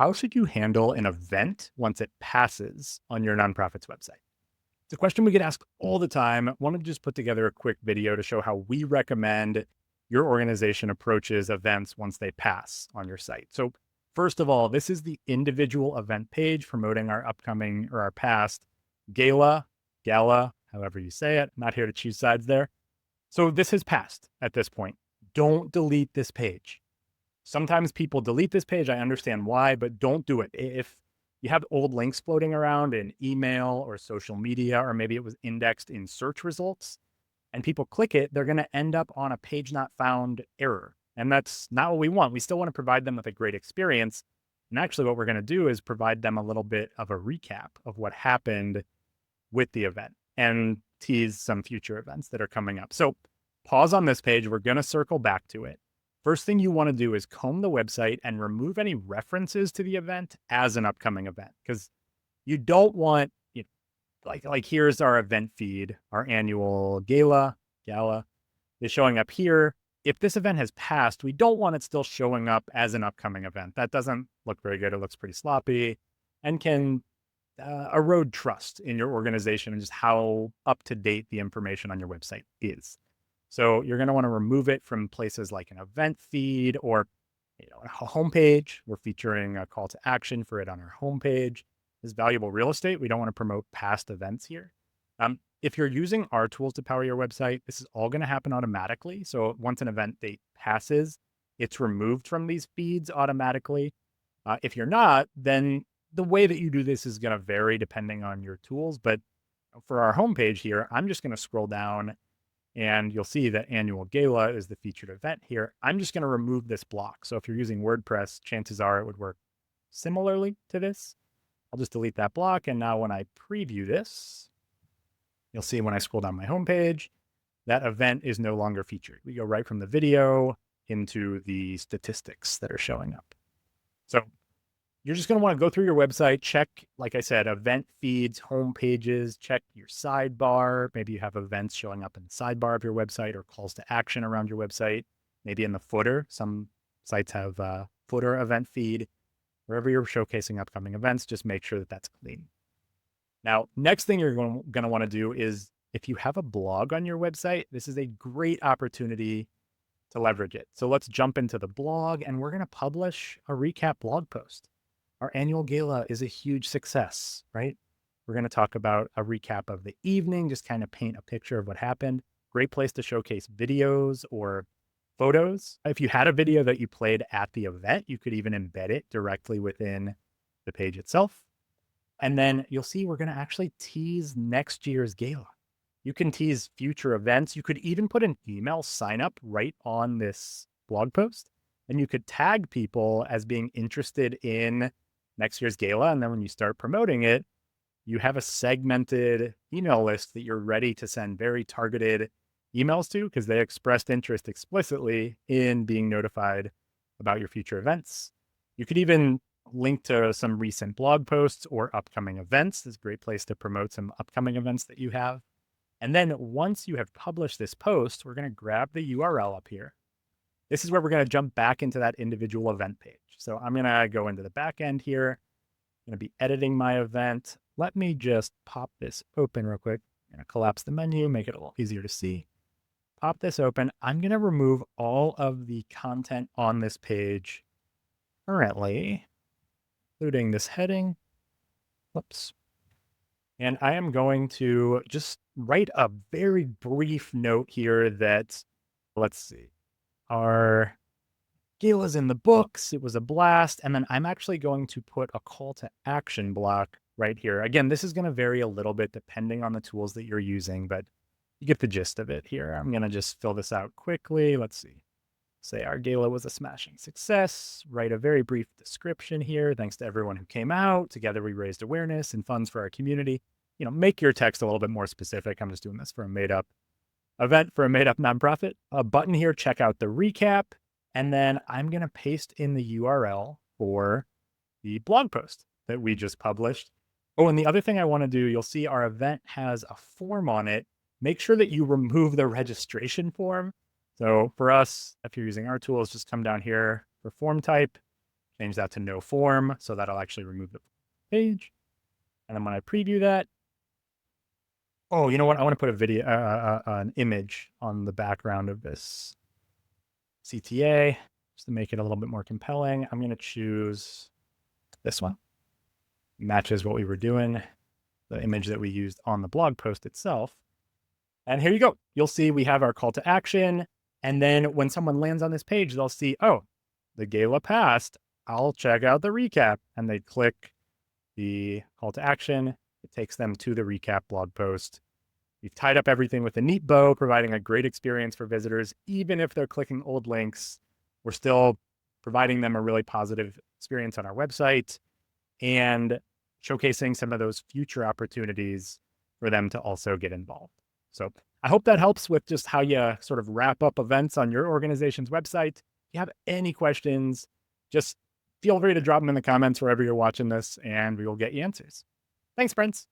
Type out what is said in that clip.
how should you handle an event once it passes on your nonprofit's website? It's a question we get asked all the time. I want to just put together a quick video to show how we recommend your organization approaches events once they pass on your site. So, first of all, this is the individual event page promoting our upcoming or our past gala, however you say it. I'm not here to choose sides there. So, this has passed at this point. Don't delete this page. Sometimes people delete this page. I understand why, but don't do it. If you have old links floating around in email or social media, or maybe it was indexed in search results and people click it, they're going to end up on a page not found error. And that's not what we want. We still want to provide them with a great experience. And actually, what we're going to do is provide them a little bit of a recap of what happened with the event and tease some future events that are coming up. So pause on this page. We're going to circle back to it. First thing you want to do is comb the website and remove any references to the event as an upcoming event, because you don't want, like here's our event feed, our annual gala is showing up here. If this event has passed, we don't want it still showing up as an upcoming event. That doesn't look very good. It looks pretty sloppy and can erode trust in your organization and just how up to date the information on your website is. So you're going to want to remove it from places like an event feed or a homepage. We're featuring a call to action for it on our homepage. This valuable real estate. We don't want to promote past events here. If you're using our tools to power your website, this is all going to happen automatically. So once an event date passes, it's removed from these feeds automatically. If you're not, then the way that you do this is going to vary depending on your tools. But for our homepage here, I'm just going to scroll down and you'll see that annual gala is the featured event here. I'm just going to remove this block. So if you're using WordPress, chances are it would work similarly to this. I'll just delete that block. And now when I preview this, you'll see when I scroll down my homepage, that event is no longer featured. We go right from the video into the statistics that are showing up. So you're just going to want to go through your website, check, like I said, event feeds, home pages, check your sidebar. Maybe you have events showing up in the sidebar of your website or calls to action around your website. Maybe in the footer. Some sites have a footer event feed. Wherever you're showcasing upcoming events, just make sure that that's clean. Now, next thing you're going to want to do is if you have a blog on your website, this is a great opportunity to leverage it. So let's jump into the blog and we're going to publish a recap blog post. Our annual gala is a huge success, right? We're going to talk about a recap of the evening, just kind of paint a picture of what happened. Great place to showcase videos or photos. If you had a video that you played at the event, you could even embed it directly within the page itself. And then you'll see we're going to actually tease next year's gala. You can tease future events. You could even put an email sign up right on this blog post. And you could tag people as being interested in next year's gala. And then when you start promoting it, you have a segmented email list that you're ready to send very targeted emails to because they expressed interest explicitly in being notified about your future events. You could even link to some recent blog posts or upcoming events. This is a great place to promote some upcoming events that you have. And then once you have published this post, we're going to grab the URL up here. This is where we're going to jump back into that individual event page. So I'm going to go into the back end here. I'm going to be editing my event. Let me just pop this open real quick. I'm going to collapse the menu, make it a little easier to see. Pop this open. I'm going to remove all of the content on this page currently, including this heading. Whoops. And I am going to just write a very brief note here that, let's see, our gala's in the books. It was a blast. And then I'm actually going to put a call to action block right here. Again, this is going to vary a little bit depending on the tools that you're using, but you get the gist of it here. I'm going to just fill this out quickly. Let's see. Say our gala was a smashing success. Write a very brief description here. Thanks to everyone who came out. Together we raised awareness and funds for our community. Make your text a little bit more specific. I'm just doing this for a made up event for a made up nonprofit. A button here, check out the recap. And then I'm going to paste in the URL for the blog post that we just published. Oh, and the other thing I want to do, you'll see our event has a form on it. Make sure that you remove the registration form. So for us, if you're using our tools, just come down here for form type, change that to no form. So that'll actually remove the page. And then when I preview that, oh, you know what? I want to put a video, an image on the background of this CTA just to make it a little bit more compelling. I'm going to choose this one. Matches what we were doing, the image that we used on the blog post itself. And here you go. You'll see we have our call to action. And then when someone lands on this page, they'll see, oh, the gala passed. I'll check out the recap. And they click the call to action. It takes them to the recap blog post. We've tied up everything with a neat bow, providing a great experience for visitors. Even if they're clicking old links, we're still providing them a really positive experience on our website and showcasing some of those future opportunities for them to also get involved. So I hope that helps with just how you sort of wrap up events on your organization's website. If you have any questions, just feel free to drop them in the comments wherever you're watching this, and we will get you answers. Thanks, friends.